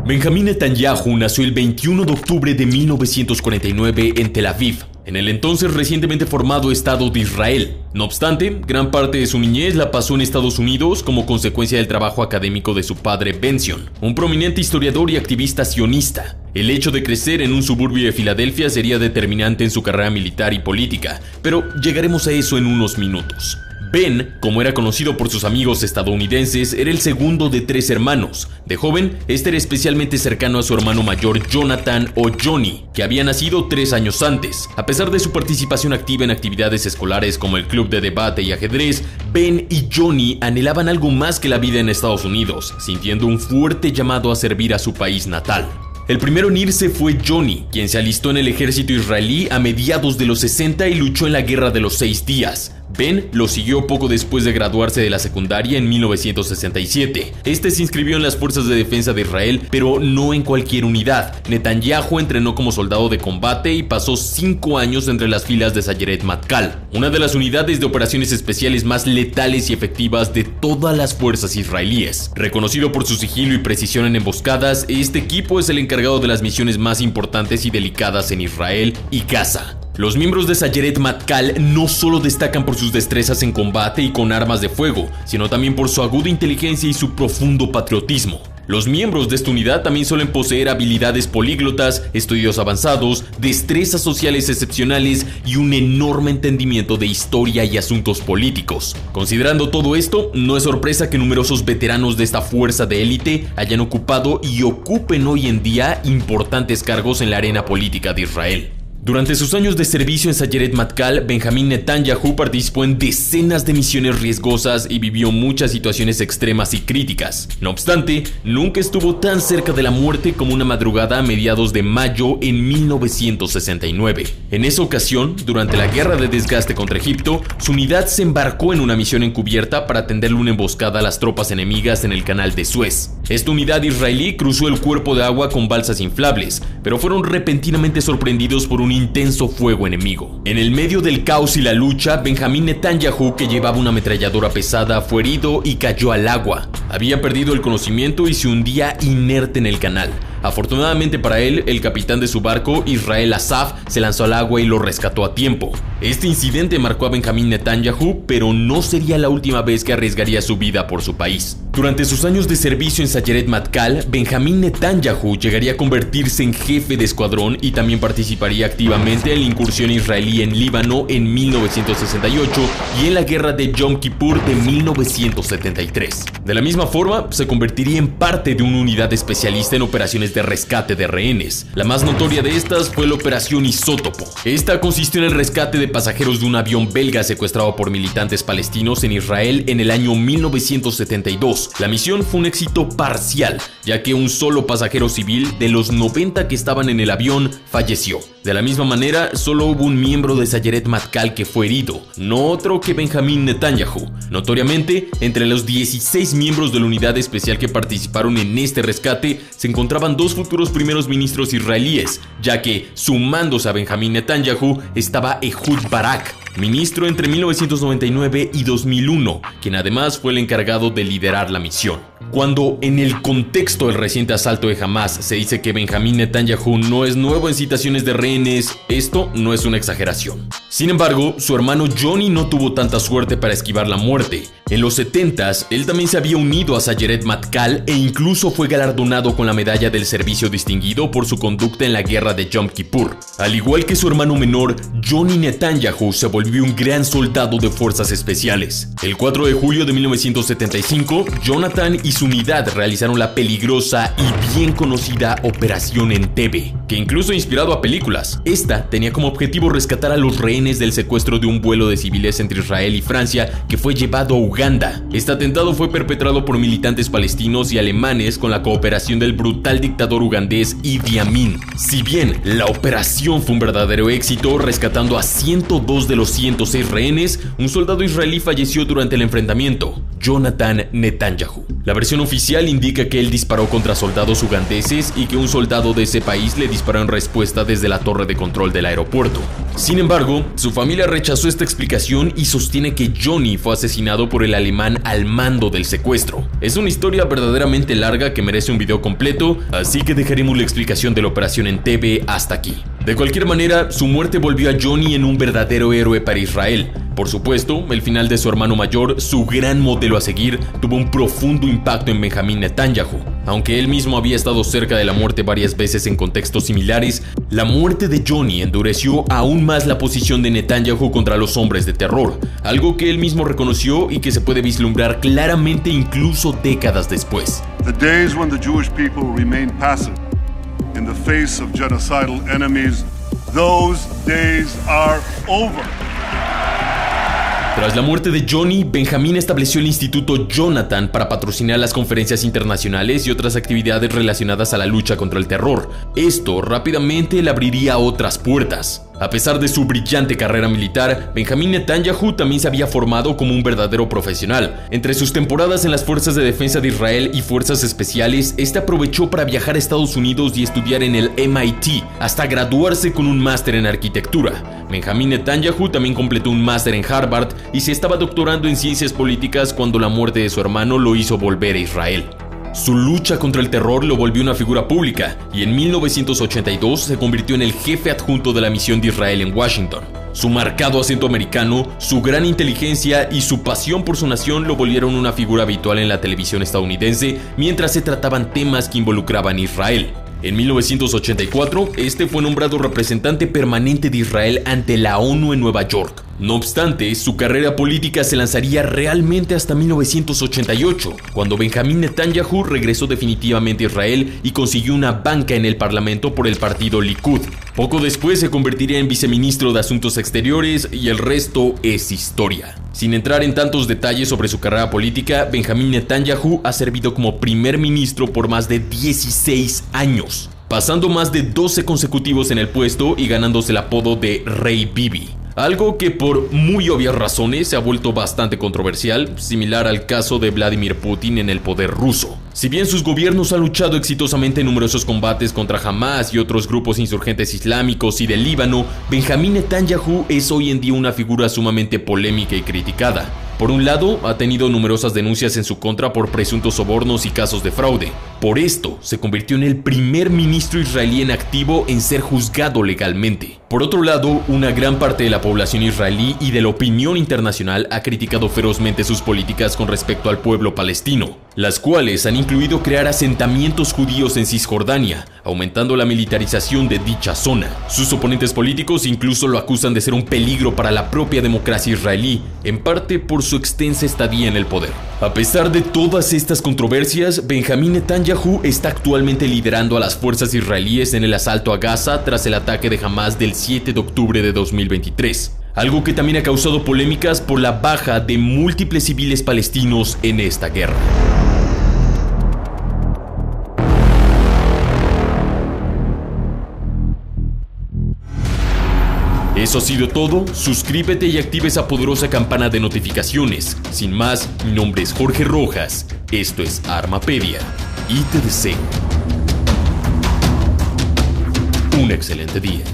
Benjamín Netanyahu nació el 21 de octubre de 1949 en Tel Aviv, en el entonces recientemente formado Estado de Israel. No obstante, gran parte de su niñez la pasó en Estados Unidos como consecuencia del trabajo académico de su padre Benzion, un prominente historiador y activista sionista. El hecho de crecer en un suburbio de Filadelfia sería determinante en su carrera militar y política, pero llegaremos a eso en unos minutos. Ben, como era conocido por sus amigos estadounidenses, era el segundo de 3 hermanos. De joven, este era especialmente cercano a su hermano mayor Jonathan o Johnny, que había nacido 3 años antes. A pesar de su participación activa en actividades escolares como el club de debate y ajedrez, Ben y Johnny anhelaban algo más que la vida en Estados Unidos, sintiendo un fuerte llamado a servir a su país natal. El primero en irse fue Johnny, quien se alistó en el ejército israelí a mediados de los 60 y luchó en la Guerra de los 6 días. Ben lo siguió poco después de graduarse de la secundaria en 1967. Este se inscribió en las Fuerzas de Defensa de Israel, pero no en cualquier unidad. Netanyahu entrenó como soldado de combate y pasó 5 años entre las filas de Sayeret Matkal, una de las unidades de operaciones especiales más letales y efectivas de todas las fuerzas israelíes. Reconocido por su sigilo y precisión en emboscadas, este equipo es el encargado de las misiones más importantes y delicadas en Israel y Gaza. Los miembros de Sayeret Matkal no solo destacan por sus destrezas en combate y con armas de fuego, sino también por su aguda inteligencia y su profundo patriotismo. Los miembros de esta unidad también suelen poseer habilidades políglotas, estudios avanzados, destrezas sociales excepcionales y un enorme entendimiento de historia y asuntos políticos. Considerando todo esto, no es sorpresa que numerosos veteranos de esta fuerza de élite hayan ocupado y ocupen hoy en día importantes cargos en la arena política de Israel. Durante sus años de servicio en Sayeret Matkal, Benjamín Netanyahu participó en decenas de misiones riesgosas y vivió muchas situaciones extremas y críticas. No obstante, nunca estuvo tan cerca de la muerte como una madrugada a mediados de mayo en 1969. En esa ocasión, durante la guerra de desgaste contra Egipto, su unidad se embarcó en una misión encubierta para tenderle una emboscada a las tropas enemigas en el canal de Suez. Esta unidad israelí cruzó el cuerpo de agua con balsas inflables, pero fueron repentinamente sorprendidos por un intenso fuego enemigo. En el medio del caos y la lucha, Benjamín Netanyahu, que llevaba una ametralladora pesada, fue herido y cayó al agua. Había perdido el conocimiento y se hundía inerte en el canal. Afortunadamente para él, el capitán de su barco, Israel Asaf, se lanzó al agua y lo rescató a tiempo. Este incidente marcó a Benjamín Netanyahu, pero no sería la última vez que arriesgaría su vida por su país. Durante sus años de servicio en Sayeret Matkal, Benjamín Netanyahu llegaría a convertirse en jefe de escuadrón y también participaría activamente en la incursión israelí en Líbano en 1968 y en la guerra de Yom Kippur de 1973. De la misma forma, se convertiría en parte de una unidad especialista en operaciones de rescate de rehenes. La más notoria de estas fue la Operación Isótopo. Esta consistió en el rescate de pasajeros de un avión belga secuestrado por militantes palestinos en Israel en el año 1972. La misión fue un éxito parcial, ya que un solo pasajero civil de los 90 que estaban en el avión falleció. De la misma manera, solo hubo un miembro de Sayeret Matkal que fue herido, no otro que Benjamín Netanyahu. Notoriamente, entre los 16 miembros de la unidad especial que participaron en este rescate, se encontraban 2 futuros primeros ministros israelíes, ya que, sumándose a Benjamín Netanyahu, estaba Ehud Barak, ministro entre 1999 y 2001, quien además fue el encargado de liderar la misión. Cuando en el contexto del reciente asalto de Hamas se dice que Benjamín Netanyahu no es nuevo en citaciones de rehenes, esto no es una exageración. Sin embargo, su hermano Johnny no tuvo tanta suerte para esquivar la muerte. En los 70s, él también se había unido a Sayeret Matkal e incluso fue galardonado con la medalla del servicio distinguido por su conducta en la guerra de Yom Kippur. Al igual que su hermano menor, Johnny Netanyahu se volvió un gran soldado de fuerzas especiales. El 4 de julio de 1975, Jonathan y su unidad realizaron la peligrosa y bien conocida Operación Entebbe, que incluso ha inspirado a películas. Esta tenía como objetivo rescatar a los rehenes del secuestro de un vuelo de civiles entre Israel y Francia que fue llevado a Uganda. Este atentado fue perpetrado por militantes palestinos y alemanes con la cooperación del brutal dictador ugandés Idi Amin. Si bien la operación fue un verdadero éxito, rescatando a 102 de los 106 rehenes, un soldado israelí falleció durante el enfrentamiento, Jonathan Netanyahu. La versión oficial indica que él disparó contra soldados ugandeses y que un soldado de ese país le disparó en respuesta desde la torre de control del aeropuerto. Sin embargo, su familia rechazó esta explicación y sostiene que Johnny fue asesinado por el alemán al mando del secuestro. Es una historia verdaderamente larga que merece un video completo, así que dejaremos la explicación de la operación en TV hasta aquí. De cualquier manera, su muerte volvió a Johnny en un verdadero héroe para Israel. Por supuesto, el final de su hermano mayor, su gran modelo a seguir, tuvo un profundo impacto en Benjamín Netanyahu. Aunque él mismo había estado cerca de la muerte varias veces en contextos similares, la muerte de Johnny endureció aún más la posición de Netanyahu contra los hombres de terror, algo que él mismo reconoció y que se puede vislumbrar claramente incluso décadas después. The days when the Jewish people remained passive in the face of genocidal enemies, those days are over. Tras la muerte de Johnny, Benjamín estableció el Instituto Jonathan para patrocinar las conferencias internacionales y otras actividades relacionadas a la lucha contra el terror. Esto rápidamente le abriría otras puertas. A pesar de su brillante carrera militar, Benjamín Netanyahu también se había formado como un verdadero profesional. Entre sus temporadas en las Fuerzas de Defensa de Israel y Fuerzas Especiales, este aprovechó para viajar a Estados Unidos y estudiar en el MIT, hasta graduarse con un máster en arquitectura. Benjamín Netanyahu también completó un máster en Harvard y se estaba doctorando en ciencias políticas cuando la muerte de su hermano lo hizo volver a Israel. Su lucha contra el terror lo volvió una figura pública y en 1982 se convirtió en el jefe adjunto de la misión de Israel en Washington. Su marcado acento americano, su gran inteligencia y su pasión por su nación lo volvieron una figura habitual en la televisión estadounidense mientras se trataban temas que involucraban a Israel. En 1984, este fue nombrado representante permanente de Israel ante la ONU en Nueva York. No obstante, su carrera política se lanzaría realmente hasta 1988, cuando Benjamín Netanyahu regresó definitivamente a Israel y consiguió una banca en el parlamento por el partido Likud. Poco después se convertiría en viceministro de Asuntos Exteriores y el resto es historia. Sin entrar en tantos detalles sobre su carrera política, Benjamín Netanyahu ha servido como primer ministro por más de 16 años, pasando más de 12 consecutivos en el puesto y ganándose el apodo de Rey Bibi. Algo que por muy obvias razones se ha vuelto bastante controversial, similar al caso de Vladimir Putin en el poder ruso. Si bien sus gobiernos han luchado exitosamente en numerosos combates contra Hamas y otros grupos insurgentes islámicos y del Líbano, Benjamín Netanyahu es hoy en día una figura sumamente polémica y criticada. Por un lado, ha tenido numerosas denuncias en su contra por presuntos sobornos y casos de fraude. Por esto, se convirtió en el primer ministro israelí en activo en ser juzgado legalmente. Por otro lado, una gran parte de la población israelí y de la opinión internacional ha criticado ferozmente sus políticas con respecto al pueblo palestino, las cuales han incluido crear asentamientos judíos en Cisjordania, aumentando la militarización de dicha zona. Sus oponentes políticos incluso lo acusan de ser un peligro para la propia democracia israelí, en parte por su extensa estadía en el poder. A pesar de todas estas controversias, Benjamín Netanyahu está actualmente liderando a las fuerzas israelíes en el asalto a Gaza tras el ataque de Hamas del 7 de octubre de 2023. Algo que también ha causado polémicas por la baja de múltiples civiles palestinos en esta guerra. Eso ha sido todo, suscríbete y activa esa poderosa campana de notificaciones. Sin más, mi nombre es Jorge Rojas, esto es Armapedia y te deseo un excelente día.